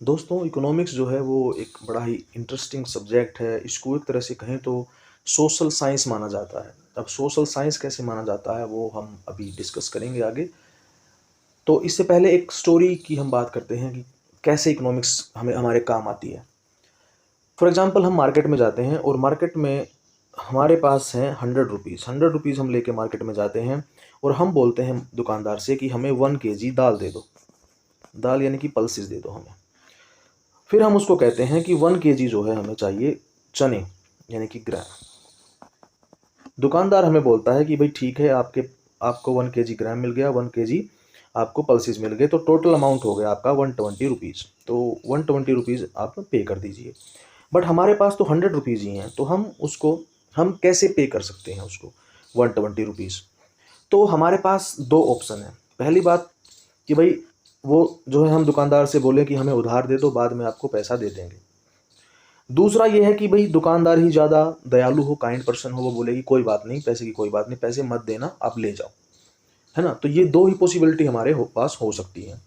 दोस्तों, इकोनॉमिक्स जो है वो एक बड़ा ही इंटरेस्टिंग सब्जेक्ट है। इसको एक तरह से कहें तो सोशल साइंस माना जाता है। अब सोशल साइंस कैसे माना जाता है वो हम अभी डिस्कस करेंगे आगे। तो इससे पहले एक स्टोरी की हम बात करते हैं कि कैसे इकोनॉमिक्स हमें हमारे काम आती है। फॉर एग्जांपल हम मार्केट में जाते हैं और मार्केट में हमारे पास हैं 100 रुपीज़। 100 रुपीज़ हम लेके मार्केट में जाते हैं और हम बोलते हैं दुकानदार से कि हमें 1 kg दाल दे दो। दाल यानी कि पल्सेस दे दो हमें। फिर हम उसको कहते हैं कि 1 kg जो है हमें चाहिए चने, यानी कि ग्राम। दुकानदार हमें बोलता है कि भाई ठीक है, आपको 1 kg ग्राम मिल गया, 1 kg आपको पल्सेस मिल गए, तो टोटल अमाउंट हो गया आपका 120 रुपीज़। तो 120 रुपीज़ आप पे कर दीजिए। बट हमारे पास तो 100 रुपीज़ ही हैं, तो हम कैसे पे कर सकते हैं उसको 120 रुपीज़। तो हमारे पास दो ऑप्शन है। पहली बात कि भाई वो जो है हम दुकानदार से बोले कि हमें उधार दे दो, बाद में आपको पैसा दे देंगे। दूसरा ये है कि भाई दुकानदार ही ज़्यादा दयालु हो, काइंड पर्सन हो, वो बोले कि कोई बात नहीं, पैसे की कोई बात नहीं, पैसे मत देना, आप ले जाओ, है ना। तो ये दो ही पॉसिबिलिटी हमारे पास हो सकती है।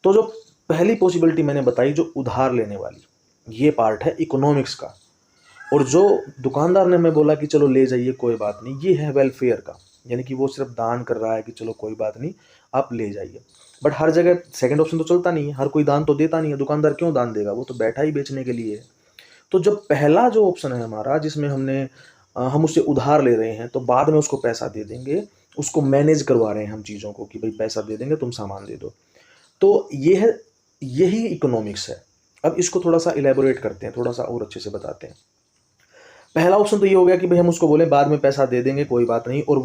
तो जो पहली पॉसिबिलिटी मैंने बताई, जो उधार लेने वाली, ये पार्ट है इकोनॉमिक्स का। और जो दुकानदार ने हमें बोला कि चलो ले जाइए कोई बात नहीं, ये है वेलफेयर का। यानी कि वो सिर्फ दान कर रहा है कि चलो कोई बात नहीं, आप ले जाइए। बट हर जगह सेकंड ऑप्शन तो चलता नहीं है, हर कोई दान तो देता नहीं है। दुकानदार क्यों दान देगा, वो तो बैठा ही बेचने के लिए है। तो जब पहला जो ऑप्शन है हमारा, जिसमें हम उससे उधार ले रहे हैं, तो बाद में उसको पैसा दे देंगे, उसको मैनेज करवा रहे हैं हम चीज़ों को कि भाई पैसा दे देंगे, तुम सामान दे दो। तो यही इकोनॉमिक्स है। अब इसको थोड़ा सा इलेबोरेट करते हैं, थोड़ा सा और अच्छे से बताते हैं। पहला ऑप्शन तो ये हो गया कि भाई हम उसको बोले बाद में पैसा दे देंगे, कोई बात नहीं, और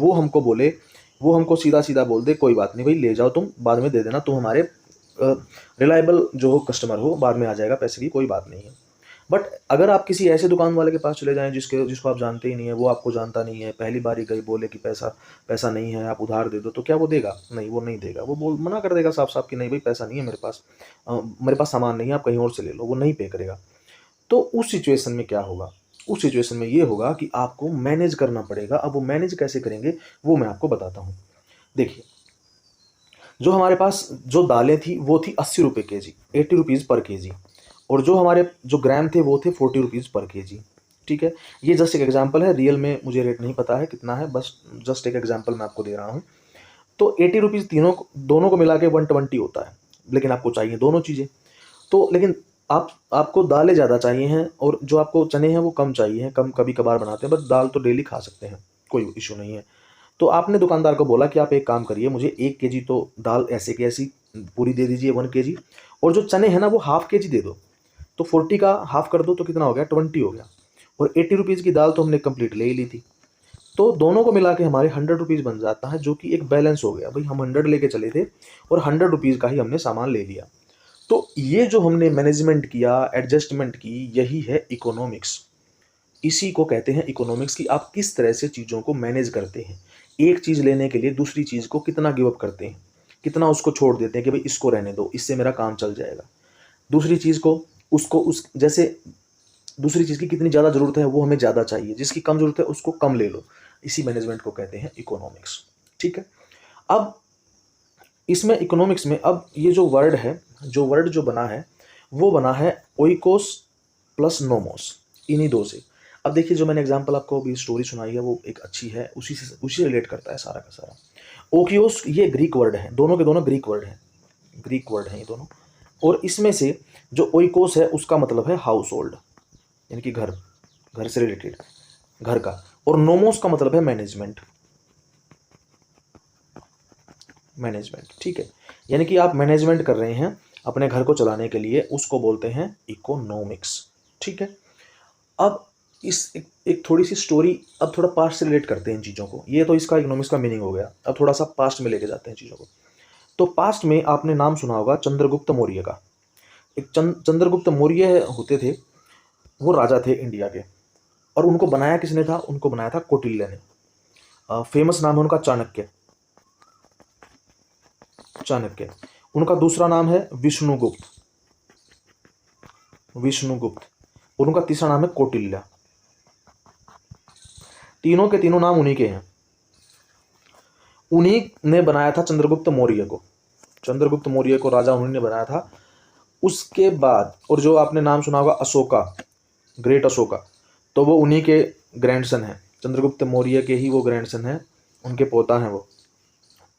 वो हमको सीधा सीधा बोल दे कोई बात नहीं भाई, ले जाओ, तुम बाद में दे देना, तुम हमारे रिलायबल जो हो कस्टमर हो, बाद में आ जाएगा, पैसे की कोई बात नहीं है। बट अगर आप किसी ऐसे दुकान वाले के पास चले जाएं जिसको आप जानते ही नहीं है, वो आपको जानता नहीं है, पहली बार ही गई, बोले कि पैसा पैसा नहीं है, आप उधार दे दो, तो क्या वो देगा? नहीं, वो नहीं देगा। वो बोल मना कर देगा साफ साफ कि नहीं भाई पैसा नहीं है मेरे पास, मेरे पास सामान नहीं है, आप कहीं और से ले लो। वो नहीं पे करेगा। तो उस सिचुएशन में क्या होगा? उस सिचुएशन में ये होगा कि आपको मैनेज करना पड़ेगा। अब वो मैनेज कैसे करेंगे वो मैं आपको बताता हूँ। देखिए, जो हमारे पास जो दालें थी वो थी 80 रुपये kg, 80 रुपीज़ पर kg। और जो हमारे जो ग्राम थे वो थे 40 रुपीज़ पर kg। ठीक है, ये जस्ट एक एग्जांपल है, रियल में मुझे रेट नहीं पता है कितना है, बस जस्ट एक एग्जांपल मैं आपको दे रहा हूँ। तो 80 रुपीज़ दोनों को मिला के 120 होता है। लेकिन आपको चाहिए दोनों चीज़ें। तो लेकिन आपको दालें ज़्यादा चाहिए हैं और जो आपको चने हैं वो कम चाहिए हैं, कम कभी कभार बनाते हैं, बट दाल तो डेली खा सकते हैं, कोई इशू नहीं है। तो आपने दुकानदार को बोला कि आप एक काम करिए, मुझे 1 kg तो दाल ऐसे की ऐसी पूरी दे दीजिए, 1 kg, और जो चने हैं ना वो ½ kg दे दो। तो 40 का हाफ कर दो तो कितना हो गया? 20 हो गया। और 80 रुपीज़ की दाल तो हमने कंप्लीट ले ही ली थी। तो दोनों को मिला के हमारे 100 रुपीज़ बन जाता है, जो कि एक बैलेंस हो गया। भाई हम 100 लेके चले थे और 100 रुपीज़ का ही हमने सामान ले लिया। तो ये जो हमने मैनेजमेंट किया, एडजस्टमेंट की, यही है इकोनॉमिक्स। इसी को कहते हैं इकोनॉमिक्स, कि आप किस तरह से चीज़ों को मैनेज करते हैं। एक चीज़ लेने के लिए दूसरी चीज़ को कितना गिव अप करते हैं, कितना उसको छोड़ देते हैं कि भाई इसको रहने दो, इससे मेरा काम चल जाएगा। दूसरी चीज़ को उसको उस जैसे दूसरी चीज़ की कितनी ज़्यादा ज़रूरत है वो हमें ज़्यादा चाहिए, जिसकी कम ज़रूरत है उसको कम ले लो। इसी मैनेजमेंट को कहते हैं इकोनॉमिक्स। ठीक है। अब इसमें इकोनॉमिक्स में अब ये जो वर्ड है, जो वर्ड जो बना है वो बना है ओइकोस प्लस नोमोस, इन्हीं दो से। अब देखिए, जो मैंने एग्जांपल आपको अभी स्टोरी सुनाई है वो एक अच्छी है, उसी रिलेट करता है सारा का सारा। ओकियोस ये ग्रीक वर्ड है, दोनों के दोनों ग्रीक वर्ड हैं, ग्रीक वर्ड हैं ये दोनों। और इसमें से जो ओइकोस है उसका मतलब है हाउस होल्ड, यानी कि घर, घर से रिलेटेड, घर का। और नोमोस का मतलब है मैनेजमेंट, मैनेजमेंट। ठीक है, यानी कि आप मैनेजमेंट कर रहे हैं अपने घर को चलाने के लिए, उसको बोलते हैं इकोनॉमिक्स। ठीक है। अब एक थोड़ी सी स्टोरी, अब थोड़ा पास्ट से रिलेट करते हैं इन चीज़ों को। ये तो इसका इकोनॉमिक्स का मीनिंग हो गया, अब थोड़ा सा पास्ट में लेके जाते हैं चीज़ों को। तो पास्ट में आपने नाम सुना होगा चंद्रगुप्त मौर्य का। एक चंद्रगुप्त मौर्य होते थे, वो राजा थे इंडिया के। और उनको बनाया किसने था? उनको बनाया था कौटिल्य ने। फेमस नाम है उनका चाणक्य, चाणक्य। उनका दूसरा नाम है विष्णुगुप्त, विष्णुगुप्त। और उनका तीसरा नाम है कौटिल्य। तीनों के तीनों नाम उन्हीं के हैं। उन्हीं ने बनाया था चंद्रगुप्त मौर्य को। चंद्रगुप्त मौर्य को राजा उन्हीं ने बनाया था। उसके बाद, और जो आपने नाम सुना होगा अशोका, ग्रेट अशोका, तो वो उन्हीं के ग्रैंडसन हैं, चंद्रगुप्त मौर्य के ही वो ग्रैंडसन हैं, उनके पोता हैं वो।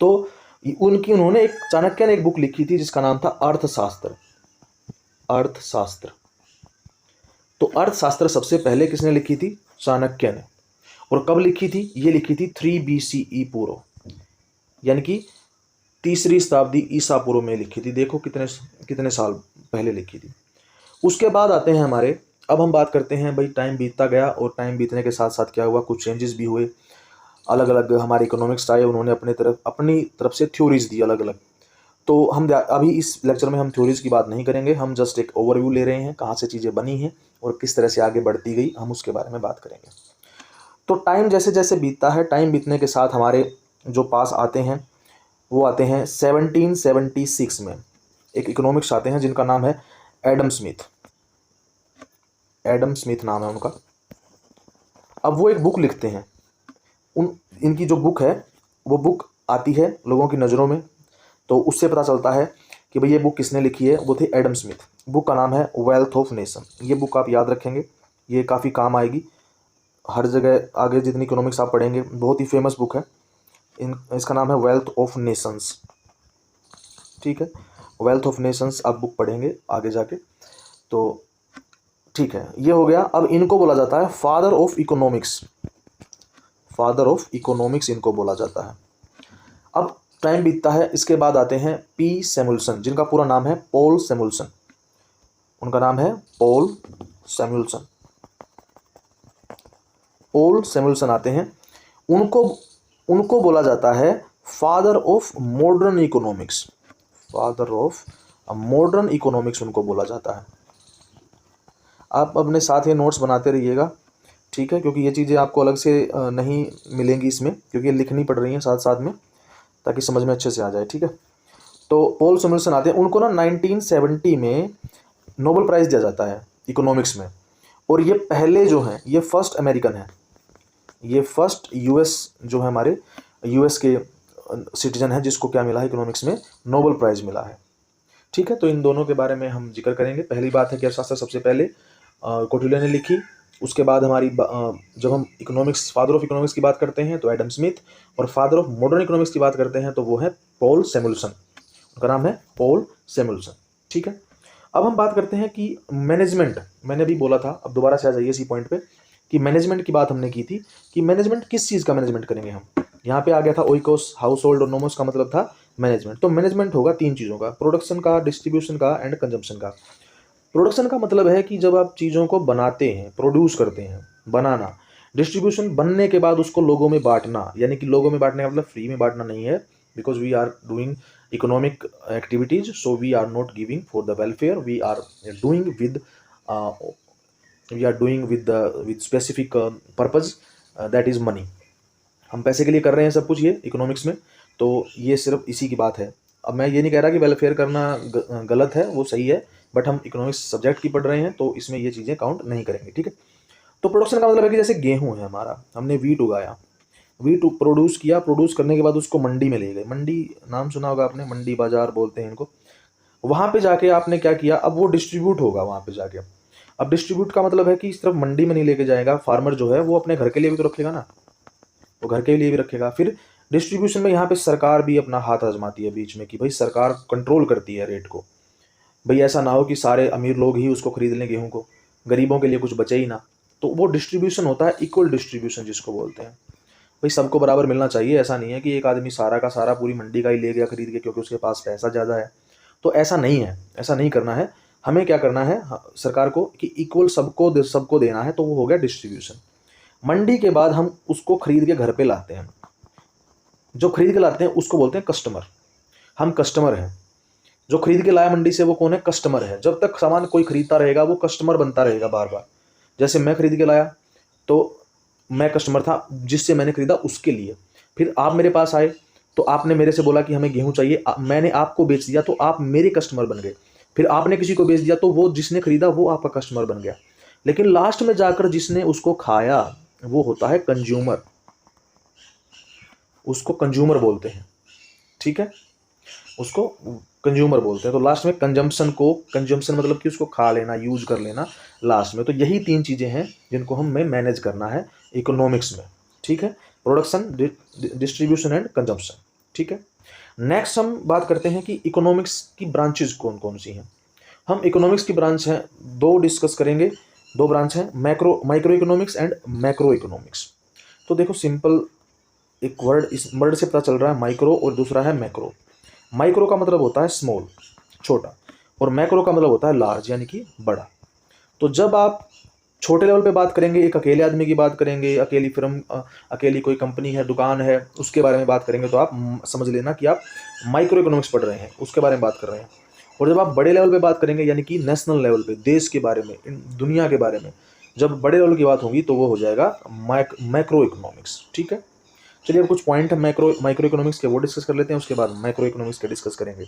तो उन्होंने एक, चाणक्य ने एक बुक लिखी थी जिसका नाम था अर्थशास्त्र। अर्थशास्त्र। तो अर्थशास्त्र सबसे पहले किसने लिखी थी? चाणक्य ने। और कब लिखी थी? ये लिखी थी 3 BCE पूर्व, यानी कि 3री शताब्दी ईसा पूर्व में लिखी थी। देखो कितने कितने साल पहले लिखी थी। उसके बाद आते हैं हमारे, अब हम बात करते हैं भाई, टाइम बीतता गया और टाइम बीतने के साथ साथ क्या हुआ, कुछ चेंजेस भी हुए, अलग अलग हमारे इकोनॉमिक्स आए, उन्होंने अपनी तरफ से थ्योरीज दी अलग अलग। तो हम अभी इस लेक्चर में हम थ्योरीज की बात नहीं करेंगे, हम जस्ट एक ओवरव्यू ले रहे हैं, कहाँ से चीज़ें बनी हैं और किस तरह से आगे बढ़ती गई, हम उसके बारे में बात करेंगे। तो टाइम जैसे जैसे बीतता है, टाइम बीतने के साथ हमारे जो पास आते हैं वो आते हैं 1776 में एक इकोनॉमिक्स आते हैं जिनका नाम है एडम स्मिथ। एडम स्मिथ नाम है उनका। अब वो एक बुक लिखते हैं, इनकी जो बुक है वो बुक आती है लोगों की नज़रों में, तो उससे पता चलता है कि भाई ये बुक किसने लिखी है। वो थे एडम स्मिथ। बुक का नाम है वेल्थ ऑफ नेशन। ये बुक आप याद रखेंगे, ये काफ़ी काम आएगी हर जगह, आगे जितनी इकोनॉमिक्स आप पढ़ेंगे। बहुत ही फेमस बुक है, इसका नाम है वेल्थ ऑफ नेशंस। ठीक है, वेल्थ ऑफ नेशंस आप बुक पढ़ेंगे आगे जाके। तो ठीक है, ये हो गया। अब इनको बोला जाता है father of economics. Father of economics इनको बोला जाता है। अब टाइम बीतता है, इसके बाद आते हैं पी सैमुअल्सन, जिनका पूरा नाम है पॉल सैमुअल्सन। उनका नाम है पॉल सैमुअल्सन। पॉल सैमुअल्सन आते हैं, उनको बोला जाता है father of modern economics. Father of modern economics उनको बोला जाता है। आप अपने साथ ये नोट्स बनाते रहिएगा, ठीक है, क्योंकि ये चीज़ें आपको अलग से नहीं मिलेंगी इसमें, क्योंकि ये लिखनी पड़ रही हैं साथ साथ में, ताकि समझ में अच्छे से आ जाए। ठीक है, तो पॉल सैमुअल्सन आते हैं, उनको ना 1970 में नोबेल प्राइज़ दिया जाता है इकोनॉमिक्स में। और ये पहले जो हैं, ये फर्स्ट अमेरिकन है, ये फर्स्ट यूएस जो है हमारे यूएस के सिटीजन है जिसको क्या मिला है, इकोनॉमिक्स में नोबेल प्राइज़ मिला है। ठीक है, तो इन दोनों के बारे में हम जिक्र करेंगे। पहली बात है कि अर्थशास्त्र सबसे पहले कौटिल्य ने लिखी। उसके बाद हमारी जब हम इकोनॉमिक्स, फादर ऑफ इकोनॉमिक्स की बात करते हैं तो एडम स्मिथ, और फादर ऑफ मॉडर्न इकोनॉमिक्स की बात करते हैं तो वो है पॉल सैमुअल्सन। उनका नाम है पॉल सैमुअल्सन। ठीक है, अब हम बात करते हैं कि मैनेजमेंट, मैंने भी बोला था, अब दोबारा से आ जाइए इसी पॉइंट पे, कि मैनेजमेंट की बात हमने की थी कि मैनेजमेंट किस चीज़ का मैनेजमेंट करेंगे हम। यहाँ पे आ गया था ओइकोस, हाउस होल्ड, और नोमोस का मतलब था मैनेजमेंट। तो मैनेजमेंट होगा 3 चीज़ों का, प्रोडक्शन का, डिस्ट्रीब्यूशन का एंड कंजम्पशन का। प्रोडक्शन का मतलब है कि जब आप चीज़ों को बनाते हैं, प्रोड्यूस करते हैं, बनाना। डिस्ट्रीब्यूशन, बनने के बाद उसको लोगों में बांटना, यानी कि लोगों में बांटने का मतलब फ्री में बांटना नहीं है, because we are doing economic activities, so we are not giving for the welfare, we are doing with specific purpose, that is money. हम पैसे के लिए कर रहे हैं सब कुछ ये इकोनॉमिक्स में, तो ये सिर्फ इसी की बात है। अब मैं ये नहीं कह रहा कि वेलफेयर करना गलत है, वो सही है, बट हम इकोनॉमिक्स सब्जेक्ट की पढ़ रहे हैं तो इसमें ये चीज़ें काउंट नहीं करेंगे। ठीक है, तो प्रोडक्शन का मतलब है कि जैसे गेहूं है हमारा, हमने वीट उगाया, वीट प्रोड्यूस किया, प्रोड्यूस करने के बाद उसको मंडी में ले गए। मंडी नाम सुना होगा आपने, मंडी बाजार बोलते हैं इनको। वहाँ पे जाके आपने क्या किया, अब वो डिस्ट्रीब्यूट होगा वहाँ पे जाके। अब डिस्ट्रीब्यूट का मतलब है कि सिर्फ मंडी में नहीं लेके जाएगा, फार्मर जो है वो अपने घर के लिए भी तो रखेगा ना, वो घर के लिए भी रखेगा। फिर डिस्ट्रीब्यूशन में यहाँ पे सरकार भी अपना हाथ आजमाती है बीच में, कि भाई सरकार कंट्रोल करती है रेट को, भाई ऐसा ना हो कि सारे अमीर लोग ही उसको खरीद लें गेहूं को, गरीबों के लिए कुछ बचे ही ना। तो वो डिस्ट्रीब्यूशन होता है, इक्वल डिस्ट्रीब्यूशन जिसको बोलते हैं। भाई सबको बराबर मिलना चाहिए, ऐसा नहीं है कि एक आदमी सारा का सारा पूरी मंडी का ही ले गया खरीद के क्योंकि उसके पास पैसा ज़्यादा है। तो ऐसा नहीं है, ऐसा नहीं करना है। हमें क्या करना है सरकार को, कि इक्वल सबको देना है, तो वो हो गया डिस्ट्रीब्यूशन। मंडी के बाद हम उसको खरीद के घर पे लाते हैं, जो खरीद के लाते हैं उसको बोलते हैं कस्टमर। हम कस्टमर हैं, जो खरीद के लाया मंडी से वो कौन है, कस्टमर है। जब तक सामान कोई खरीदता रहेगा वो कस्टमर बनता रहेगा बार बार। जैसे मैं खरीद के लाया तो मैं कस्टमर था, जिससे मैंने खरीदा उसके लिए। फिर आप मेरे पास आए तो आपने मेरे से बोला कि हमें गेहूं चाहिए, मैंने आपको बेच दिया तो आप मेरे कस्टमर बन गए। फिर आपने किसी को बेच दिया तो वो जिसने खरीदा वो आपका कस्टमर बन गया। लेकिन लास्ट में जाकर जिसने उसको खाया वो होता है कंज्यूमर, उसको कंज्यूमर बोलते हैं। ठीक है, उसको कंज्यूमर बोलते हैं। तो लास्ट में कंजम्पशन को, कंजम्पशन मतलब कि उसको खा लेना, यूज कर लेना लास्ट में। तो यही 3 चीज़ें हैं जिनको हमें मैनेज करना है इकोनॉमिक्स में, ठीक है। प्रोडक्शन, डिस्ट्रीब्यूशन एंड कंजम्पशन, ठीक है। नेक्स्ट हम बात करते हैं कि इकोनॉमिक्स की ब्रांचेज कौन कौन सी हैं। हम इकोनॉमिक्स की ब्रांच हैं 2 डिस्कस करेंगे। 2 ब्रांच हैं, micro economics and macro economics. तो देखो सिंपल एक वर्ड, इस वर्ड से पता चल रहा है माइक्रो और दूसरा है मैक्रो। माइक्रो का मतलब होता है स्मॉल, छोटा, और मैक्रो का मतलब होता है लार्ज, यानी कि बड़ा। तो जब आप छोटे लेवल पे बात करेंगे, एक अकेले आदमी की बात करेंगे, अकेली फिल्म, अकेली कोई कंपनी है, दुकान है, उसके बारे में बात करेंगे, तो आप समझ लेना कि आप माइक्रो इकोनॉमिक्स पढ़ रहे हैं, उसके बारे में बात कर रहे हैं। और जब आप बड़े लेवल पे बात करेंगे, यानी कि नेशनल लेवल पे, देश के बारे में, दुनिया के बारे में, जब बड़े लेवल की बात होगी तो वो हो जाएगा मैक्रो इकोनॉमिक्स, ठीक है। चलिए अब कुछ पॉइंट है माइक्रो इकोनॉमिक्स के, वो डिस्कस कर लेते हैं, उसके बाद मैक्रो इकोनॉमिक्स के डिस्कस करेंगे।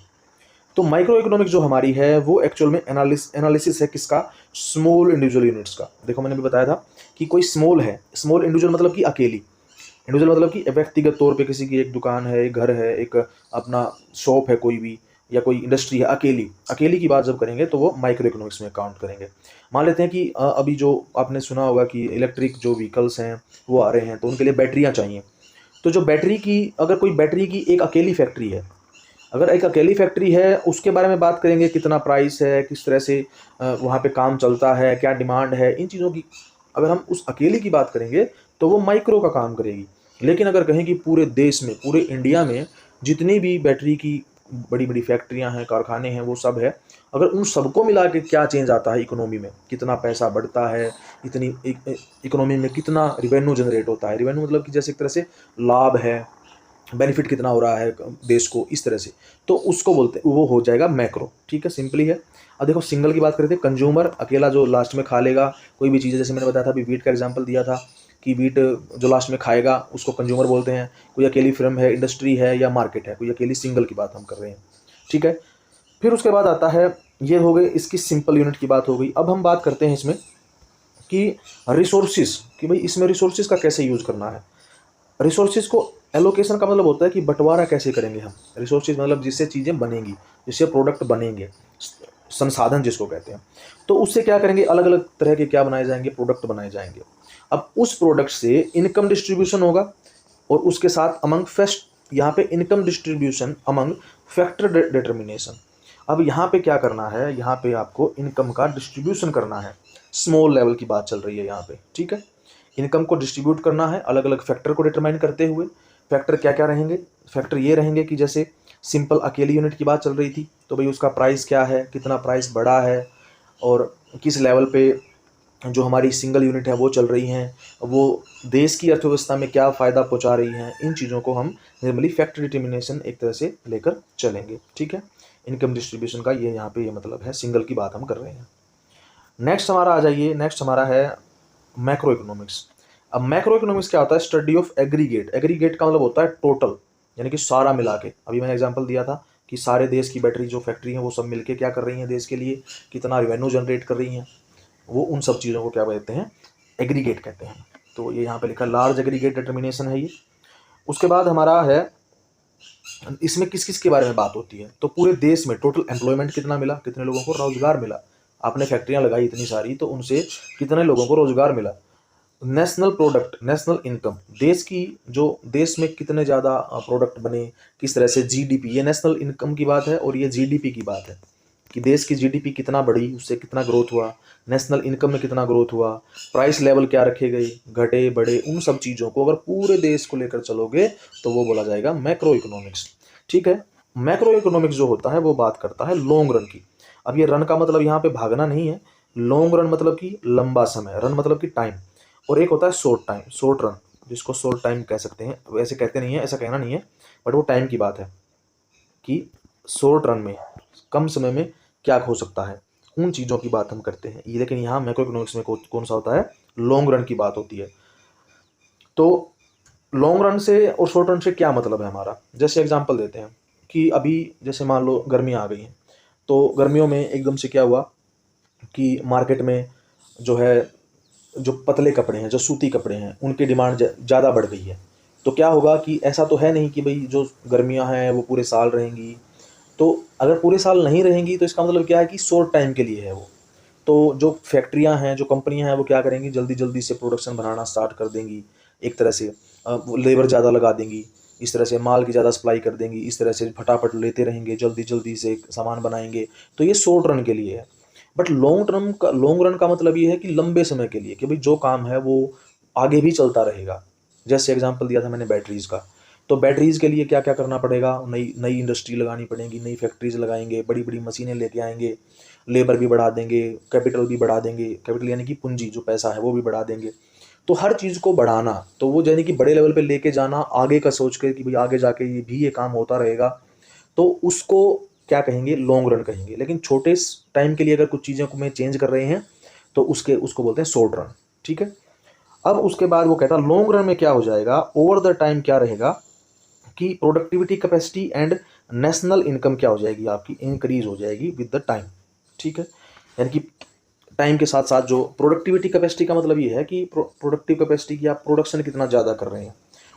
तो माइक्रो इकोनॉमिक्स जो हमारी है वो एक्चुअल में एनालिसिस है किसका, स्मॉल इंडिविजुअल यूनिट्स का। देखो मैंने भी बताया था कि कोई स्मॉल है, स्मॉल इंडिविजुअल मतलब कि अकेली, इंडिविजुअल मतलब कि व्यक्तिगत तौर पे किसी की एक दुकान है, एक घर है, एक अपना शॉप है कोई भी, या कोई इंडस्ट्री है, अकेली अकेली की बात जब करेंगे तो वो माइक्रो इकोनॉमिक्स में काउंट करेंगे। मान लेते हैं कि अभी जो आपने सुना होगा कि इलेक्ट्रिक जो व्हीकल्स हैं वो आ रहे हैं, तो उनके लिए बैटरियाँ चाहिए। तो जो बैटरी की, अगर कोई बैटरी की एक अकेली फैक्ट्री है, अगर एक अकेली फैक्ट्री है, उसके बारे में बात करेंगे, कितना प्राइस है, किस तरह से वहाँ पे काम चलता है, क्या डिमांड है, इन चीज़ों की अगर हम उस अकेली की बात करेंगे तो वो माइक्रो का काम करेगी। लेकिन अगर कहें कि पूरे देश में, पूरे इंडिया में जितनी भी बैटरी की बड़ी बड़ी फैक्ट्रियाँ हैं, कारखाने हैं, वो सब है, अगर उन सबको मिला के क्या चेंज आता है इकोनॉमी में, कितना पैसा बढ़ता है, इतनी इकोनॉमी में कितना रिवेन्यू जनरेट होता है, रिवेन्यू मतलब कि जैसे एक तरह से लाभ है, बेनिफिट कितना हो रहा है देश को, इस तरह से, तो उसको बोलते हैं, वो हो जाएगा मैक्रो, ठीक है, सिंपली है। अब देखो सिंगल की बात करते हैं, कंज्यूमर अकेला जो लास्ट में खा लेगा कोई भी चीज़, जैसे मैंने बताया था अभी वीट का एग्जांपल दिया था कि वीट जो लास्ट में खाएगा उसको कंज्यूमर बोलते हैं। कोई अकेली फिल्म है, इंडस्ट्री है या मार्केट है, कोई अकेली सिंगल की बात हम कर रहे हैं, ठीक है। फिर उसके बाद आता है, ये हो गई इसकी सिंपल यूनिट की बात हो गई। अब हम बात करते हैं इसमें कि रिसोर्सिस, कि भाई इसमें रिसोर्सिस का कैसे यूज करना है। रिसोर्सेज को, एलोकेशन का मतलब होता है कि बंटवारा कैसे करेंगे हम, रिसोर्सेज मतलब जिससे चीज़ें बनेंगी, जिससे प्रोडक्ट बनेंगे, संसाधन जिसको कहते हैं। तो उससे क्या करेंगे, अलग अलग तरह के क्या बनाए जाएंगे, प्रोडक्ट बनाए जाएंगे। अब उस प्रोडक्ट से इनकम डिस्ट्रीब्यूशन होगा, और उसके साथ अमंग फेस्ट, यहाँ पे income distribution among factor determination. अब यहाँ पे क्या करना है, यहाँ पे आपको इनकम का डिस्ट्रीब्यूशन करना है, स्मॉल लेवल की बात चल रही है यहाँ पे, ठीक है। इनकम को डिस्ट्रीब्यूट करना है अलग अलग फैक्टर को डिटरमाइन करते हुए। फैक्टर क्या क्या रहेंगे, फैक्टर ये रहेंगे कि जैसे सिंपल अकेली यूनिट की बात चल रही थी, तो भाई उसका प्राइस क्या है, कितना प्राइस बढ़ा है, और किस लेवल पे जो हमारी सिंगल यूनिट है वो चल रही हैं, वो देश की अर्थव्यवस्था में क्या फ़ायदा पहुंचा रही हैं। इन चीज़ों को हम नॉर्मली फैक्टर डिटर्मिनेशन एक तरह से लेकर चलेंगे, ठीक है। इनकम डिस्ट्रीब्यूशन का ये यहाँ पे ये मतलब है, सिंगल की बात हम कर रहे हैं। नेक्स्ट हमारा आ जाइए, नेक्स्ट हमारा है मैक्रो इकोनॉमिक्स। अब मैक्रो इकोनॉमिक्स क्या होता है, स्टडी ऑफ एग्रीगेट। एग्रीगेट का मतलब होता है टोटल, यानी कि सारा मिला के। अभी मैंने एग्जांपल दिया था कि सारे देश की बैटरी जो फैक्ट्री हैं वो सब मिलके क्या कर रही हैं देश के लिए, कितना रिवेन्यू जनरेट कर रही हैं, वो उन सब चीज़ों को क्या कहते हैं, एग्रीगेट कहते हैं। तो ये यहाँ पे लिखा लार्ज एग्रीगेट डिटर्मिनेशन है ये। उसके बाद हमारा है, इसमें किस किस के बारे में बात होती है, तो पूरे देश में टोटल एम्प्लॉयमेंट कितना मिला, कितने लोगों को रोजगार मिला, आपने फैक्ट्रियाँ लगाई इतनी सारी, तो उनसे कितने लोगों को रोजगार मिला। नेशनल प्रोडक्ट, नेशनल इनकम, देश की जो, देश में कितने ज़्यादा प्रोडक्ट बने, किस तरह से जीडीपी, ये नेशनल इनकम की बात है, और ये जीडीपी की बात है कि देश की जीडीपी कितना बढ़ी, उससे कितना ग्रोथ हुआ, नेशनल इनकम में कितना ग्रोथ हुआ, प्राइस लेवल क्या रखे गए, घटे बढ़े, उन सब चीज़ों को अगर पूरे देश को लेकर चलोगे तो वो बोला जाएगा मैक्रो इकोनॉमिक्स, ठीक है। मैक्रो इकोनॉमिक्स जो होता है वो बात करता है लॉन्ग रन की। अब ये रन का मतलब यहाँ पे भागना नहीं है, लॉन्ग रन मतलब कि लंबा समय, रन मतलब कि टाइम, और एक होता है शॉर्ट टाइम, शॉर्ट रन, जिसको शॉर्ट टाइम कह सकते हैं, वैसे कहते नहीं है, ऐसा कहना नहीं है, बट वो टाइम की बात है कि शॉर्ट रन में, कम समय में क्या हो सकता है, उन चीज़ों की बात हम करते हैं ये। लेकिन यहाँ मैक्रो इकोनॉमिक्स में कौन सा होता है, लॉन्ग रन की बात होती है। तो लॉन्ग रन से और शॉर्ट रन से क्या मतलब है हमारा, जैसे एग्जांपल देते हैं कि अभी जैसे मान लो गर्मी आ गई है, तो गर्मियों में एकदम से क्या हुआ कि मार्केट में जो है, जो पतले कपड़े हैं, जो सूती कपड़े हैं, उनकी डिमांड ज़्यादा बढ़ गई है। तो क्या होगा कि ऐसा तो है नहीं कि भाई जो गर्मियां हैं वो पूरे साल रहेंगी, तो अगर पूरे साल नहीं रहेंगी तो इसका मतलब क्या है कि शॉर्ट टाइम के लिए है वो। तो जो फैक्ट्रियां हैं, जो कंपनियां हैं, वो क्या करेंगी, जल्दी जल्दी से प्रोडक्शन बनाना स्टार्ट कर देंगी। एक तरह से लेबर ज़्यादा लगा देंगी, इस तरह से माल की ज़्यादा सप्लाई कर देंगी, इस तरह से फटाफट लेते रहेंगे, जल्दी जल्दी से सामान बनाएंगे। तो ये शॉर्ट रन के लिए है। बट लॉन्ग रन का मतलब ये है कि लंबे समय के लिए, कि भाई जो काम है वो आगे भी चलता रहेगा। जैसे एग्जांपल दिया था मैंने बैटरीज का, तो बैटरीज के लिए क्या क्या करना पड़ेगा, नई नई इंडस्ट्री लगानी पड़ेगी, नई फैक्ट्रीज लगाएंगे, बड़ी बड़ी मशीनें लेके आएंगे, लेबर भी बढ़ा देंगे, कैपिटल भी बढ़ा देंगे, कैपिटल यानी कि पूंजी जो पैसा है वो भी बढ़ा देंगे। तो हर चीज़ को बढ़ाना, तो वो यानी कि बड़े लेवल पे लेके जाना, आगे का सोच के कि भाई आगे जाके ये काम होता रहेगा, तो उसको क्या कहेंगे, लॉन्ग रन कहेंगे। लेकिन छोटे टाइम के लिए अगर कुछ चीज़ों को में चेंज कर रहे हैं तो उसको बोलते हैं शॉर्ट रन। ठीक है। अब उसके बाद वो कहता है लॉन्ग रन में क्या हो जाएगा, ओवर द टाइम क्या रहेगा कि productivity capacity and national income क्या हो जाएगी, आपकी इंक्रीज हो जाएगी विद द टाइम। ठीक है। यानी कि टाइम के साथ साथ जो प्रोडक्टिविटी कैपेसिटी का मतलब ये है कि प्रोडक्टिव कैपेसिटी की आप प्रोडक्शन कितना ज़्यादा कर रहे हैं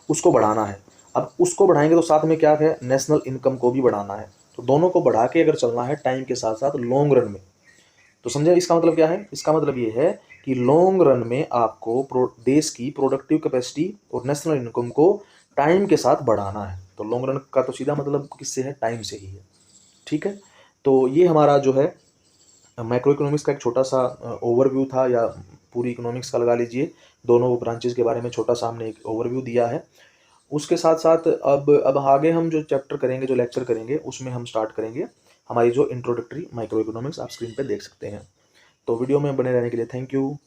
उसको बढ़ाना है। अब उसको बढ़ाएंगे तो साथ में क्या है, नेशनल इनकम को भी बढ़ाना है। तो दोनों को बढ़ा के अगर चलना है टाइम के साथ साथ लॉन्ग रन में, तो समझे इसका मतलब क्या है। इसका मतलब ये है कि लॉन्ग रन में आपको देश की प्रोडक्टिव कैपेसिटी और नेशनल इनकम को टाइम के साथ बढ़ाना है। तो लॉन्ग रन का तो सीधा मतलब किससे है, टाइम से ही है। ठीक है। तो ये हमारा जो है माइक्रो इकोनॉमिक्स का एक छोटा सा ओवरव्यू था, या पूरी इकोनॉमिक्स का लगा लीजिए, दोनों ब्रांचेस के बारे में छोटा सा हमने एक ओवरव्यू दिया है। उसके साथ साथ अब आगे हम जो चैप्टर करेंगे, जो लेक्चर करेंगे, उसमें हम स्टार्ट करेंगे हमारी जो इंट्रोडक्टरी माइक्रो इकोनॉमिक्स, आप स्क्रीन पे देख सकते हैं। तो वीडियो में बने रहने के लिए थैंक यू।